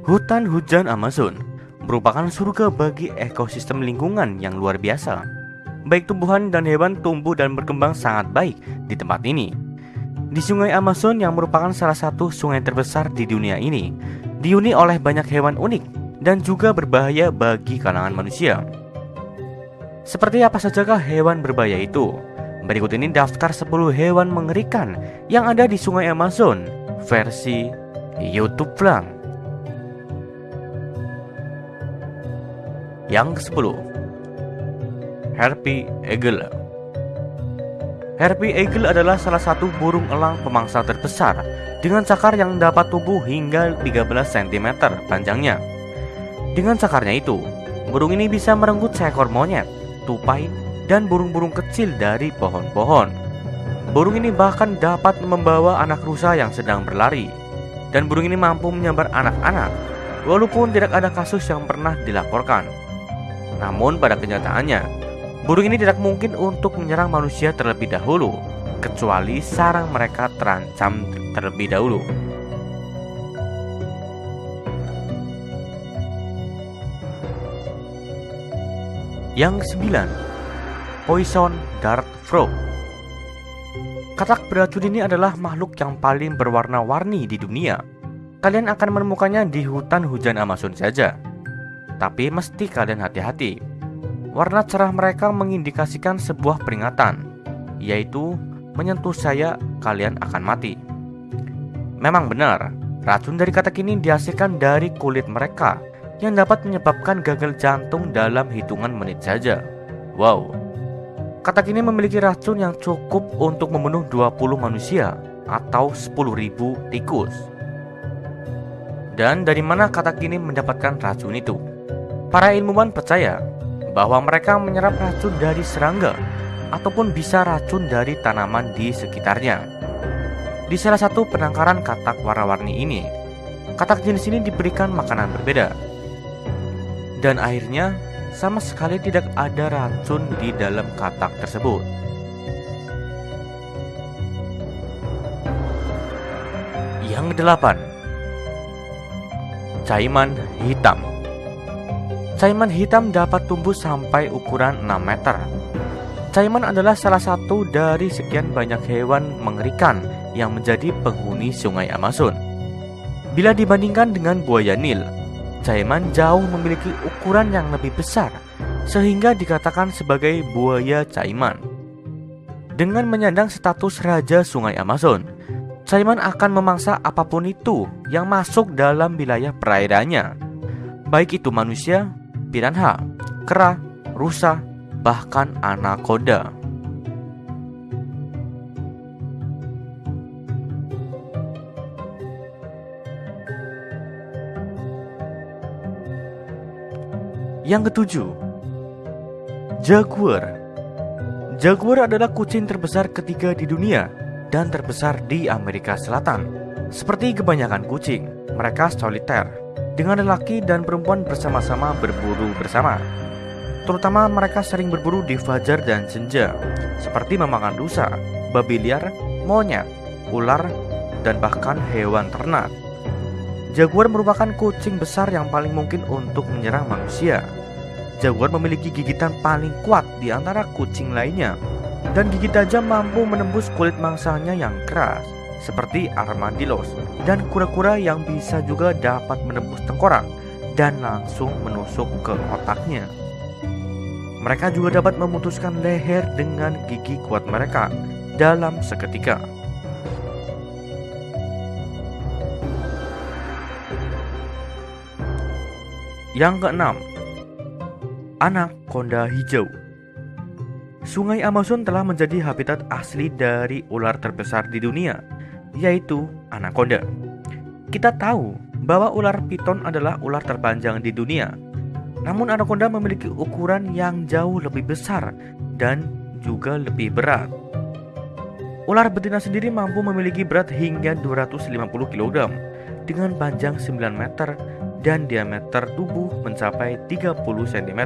Hutan hujan Amazon merupakan surga bagi ekosistem lingkungan yang luar biasa. Baik tumbuhan dan hewan tumbuh dan berkembang sangat baik di tempat ini. Di Sungai Amazon yang merupakan salah satu sungai terbesar di dunia ini, dihuni oleh banyak hewan unik dan juga berbahaya bagi kalangan manusia. Seperti apa sajakah hewan berbahaya itu? Berikut ini daftar 10 hewan mengerikan yang ada di Sungai Amazon versi YouTube Flang. Yang ke-10, Harpy Eagle. Harpy Eagle adalah salah satu burung elang pemangsa terbesar dengan cakar yang dapat tumbuh hingga 13 cm panjangnya. Dengan cakarnya itu, burung ini bisa merenggut seekor monyet, tupai, dan burung-burung kecil dari pohon-pohon. Burung ini bahkan dapat membawa anak rusa yang sedang berlari. Dan burung ini mampu menyambar anak-anak, walaupun tidak ada kasus yang pernah dilaporkan. Namun pada kenyataannya, burung ini tidak mungkin untuk menyerang manusia terlebih dahulu, kecuali sarang mereka terancam terlebih dahulu. Yang ke-9, Poison Dart Frog. Katak beracun ini adalah makhluk yang paling berwarna-warni di dunia. Kalian akan menemukannya di hutan hujan Amazon saja. Tapi mesti kalian hati-hati. Warna cerah mereka mengindikasikan sebuah peringatan, yaitu menyentuh saya kalian akan mati. Memang benar, racun dari katak ini dihasilkan dari kulit mereka yang dapat menyebabkan gagal jantung dalam hitungan menit saja. Wow. Katak ini memiliki racun yang cukup untuk membunuh 20 manusia atau 10.000 tikus. Dan dari mana katak ini mendapatkan racun itu? Para ilmuwan percaya bahwa mereka menyerap racun dari serangga ataupun bisa racun dari tanaman di sekitarnya. Di salah satu penangkaran katak warna-warni ini, katak jenis ini diberikan makanan berbeda. Dan akhirnya sama sekali tidak ada racun di dalam katak tersebut. Yang ke-8, Caiman hitam. Caiman hitam dapat tumbuh sampai ukuran 6 meter. Caiman adalah salah satu dari sekian banyak hewan mengerikan yang menjadi penghuni Sungai Amazon. Bila dibandingkan dengan buaya Nil, Caiman jauh memiliki ukuran yang lebih besar, sehingga dikatakan sebagai buaya Caiman. Dengan menyandang status raja Sungai Amazon, Caiman akan memangsa apapun itu yang masuk dalam wilayah perairannya, baik itu manusia, piranha, kera, rusa, bahkan anaconda. Yang ke-7, Jaguar. Jaguar adalah kucing terbesar ketiga di dunia dan terbesar di Amerika Selatan. Seperti kebanyakan kucing, mereka soliter, dengan lelaki dan perempuan bersama-sama berburu bersama. Terutama mereka sering berburu di fajar dan senja, seperti memakan rusa, babi liar, monyet, ular, dan bahkan hewan ternak. Jaguar merupakan kucing besar yang paling mungkin untuk menyerang manusia. Jaguar memiliki gigitan paling kuat di antara kucing lainnya, dan gigi tajam mampu menembus kulit mangsanya yang keras, seperti armadillos dan kura-kura yang bisa juga dapat menembus tengkorak dan langsung menusuk ke otaknya. Mereka juga dapat memutuskan leher dengan gigi kuat mereka dalam seketika. Yang ke-6, anaconda hijau. Sungai Amazon telah menjadi habitat asli dari ular terbesar di dunia, yaitu anaconda. Kita tahu bahwa ular piton adalah ular terpanjang di dunia. Namun anaconda memiliki ukuran yang jauh lebih besar dan juga lebih berat. Ular betina sendiri mampu memiliki berat hingga 250 kg dengan panjang 9 meter dan diameter tubuh mencapai 30 cm.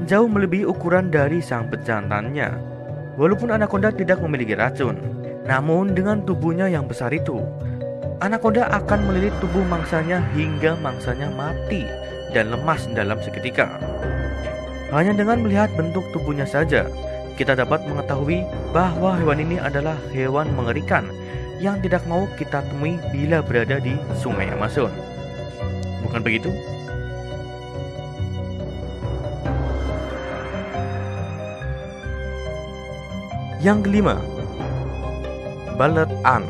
Jauh melebihi ukuran dari sang pejantannya. Walaupun anaconda tidak memiliki racun, namun dengan tubuhnya yang besar itu, Anaconda akan melilit tubuh mangsanya hingga mangsanya mati dan lemas dalam seketika. Hanya dengan melihat bentuk tubuhnya saja, kita dapat mengetahui bahwa hewan ini adalah hewan mengerikan yang tidak mau kita temui bila berada di Sungai Amazon. Bukan begitu? Yang kelima, Ballet ant.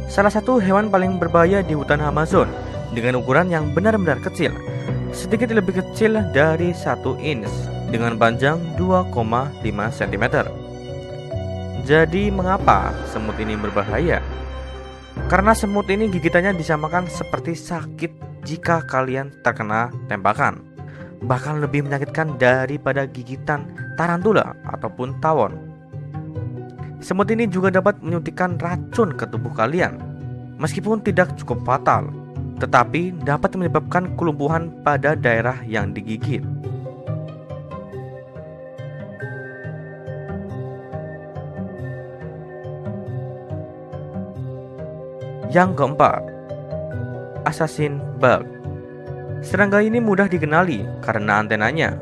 Salah satu hewan paling berbahaya di hutan Amazon dengan ukuran yang benar-benar kecil, sedikit lebih kecil dari 1 inch dengan panjang 2,5 cm. Jadi mengapa semut ini berbahaya? Karena semut ini gigitannya disamakan seperti sakit jika kalian terkena tembakan, bahkan lebih menyakitkan daripada gigitan tarantula ataupun tawon. Semut ini juga dapat menyuntikkan racun ke tubuh kalian, meskipun tidak cukup fatal, tetapi dapat menyebabkan kelumpuhan pada daerah yang digigit. Yang keempat, assassin bug. Serangga ini mudah dikenali karena antenanya,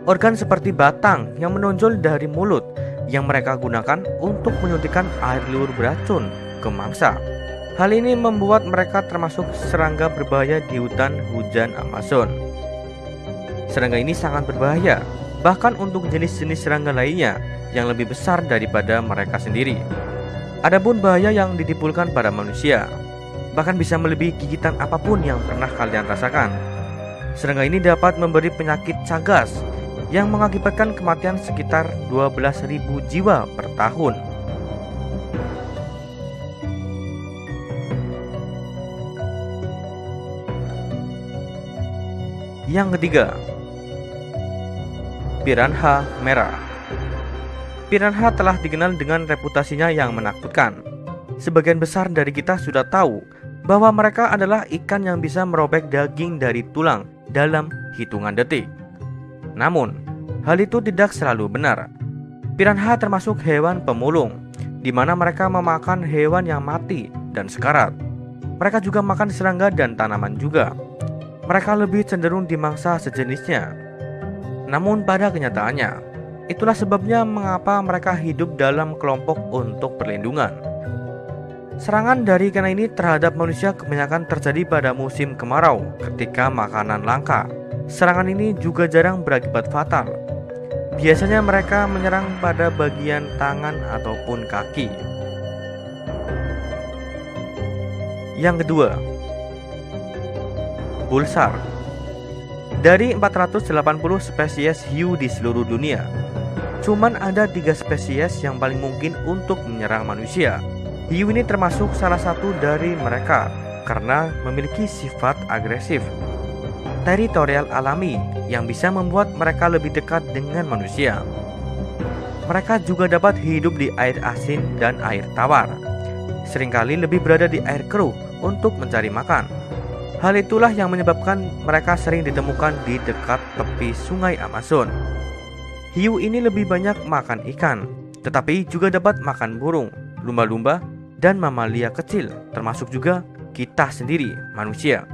organ seperti batang yang menonjol dari mulut yang mereka gunakan untuk menyuntikkan air liur beracun ke mangsa. Hal ini membuat mereka termasuk serangga berbahaya di hutan hujan Amazon. Serangga ini sangat berbahaya, bahkan untuk jenis-jenis serangga lainnya yang lebih besar daripada mereka sendiri. Adapun bahaya yang ditimbulkan pada manusia, bahkan bisa melebihi gigitan apapun yang pernah kalian rasakan. Serangga ini dapat memberi penyakit cagas yang mengakibatkan kematian sekitar 12.000 jiwa per tahun. Yang ketiga, piranha merah. Piranha telah dikenal dengan reputasinya yang menakutkan. Sebagian besar dari kita sudah tahu bahwa mereka adalah ikan yang bisa merobek daging dari tulang dalam hitungan detik. Namun, hal itu tidak selalu benar. Piranha termasuk hewan pemulung, di mana mereka memakan hewan yang mati dan sekarat. Mereka juga makan serangga dan tanaman juga. Mereka lebih cenderung dimangsa sejenisnya. Namun pada kenyataannya, itulah sebabnya mengapa mereka hidup dalam kelompok untuk perlindungan. Serangan dari ikan ini terhadap manusia kebanyakan terjadi pada musim kemarau ketika makanan langka. Serangan ini juga jarang berakibat fatal. Biasanya mereka menyerang pada bagian tangan ataupun kaki. Yang kedua, bull shark. Dari 480 spesies hiu di seluruh dunia, cuman ada 3 spesies yang paling mungkin untuk menyerang manusia. Hiu ini termasuk salah satu dari mereka karena memiliki sifat agresif, teritorial alami yang bisa membuat mereka lebih dekat dengan manusia. Mereka juga dapat hidup di air asin dan air tawar, seringkali lebih berada di air keruh untuk mencari makan. Hal itulah yang menyebabkan mereka sering ditemukan di dekat tepi sungai Amazon. Hiu ini lebih banyak makan ikan, tetapi juga dapat makan burung, lumba-lumba, dan mamalia kecil, termasuk juga kita sendiri, manusia.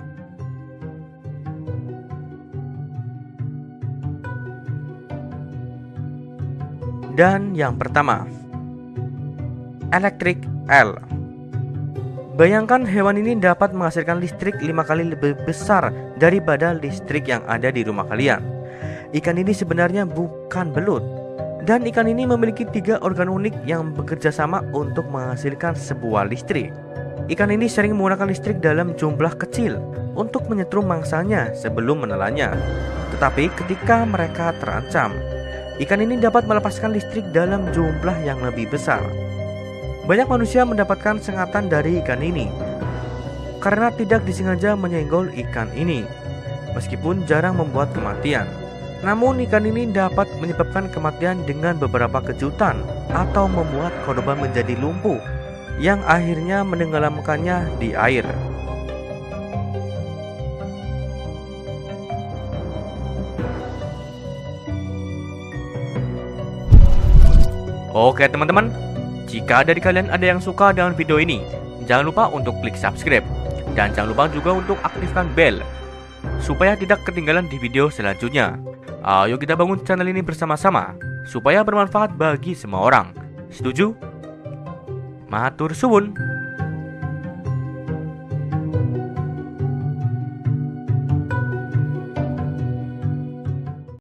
Dan yang pertama, electric eel. Bayangkan hewan ini dapat menghasilkan listrik 5 kali lebih besar daripada listrik yang ada di rumah kalian. Ikan ini sebenarnya bukan belut, dan ikan ini memiliki 3 organ unik yang bekerja sama untuk menghasilkan sebuah listrik. Ikan ini sering menggunakan listrik dalam jumlah kecil untuk menyetrum mangsanya sebelum menelannya. Tetapi ketika mereka terancam, ikan ini dapat melepaskan listrik dalam jumlah yang lebih besar. Banyak manusia mendapatkan sengatan dari ikan ini karena tidak disengaja menyenggol ikan ini, meskipun jarang membuat kematian. Namun ikan ini dapat menyebabkan kematian dengan beberapa kejutan atau membuat korban menjadi lumpuh yang akhirnya menenggelamkannya di air. Oke teman-teman, jika dari kalian ada yang suka dengan video ini, Jangan lupa untuk klik subscribe. Dan jangan lupa juga untuk aktifkan bell supaya tidak ketinggalan di video selanjutnya. Ayo kita bangun channel ini bersama-sama supaya bermanfaat bagi semua orang. Setuju? Matur suwun.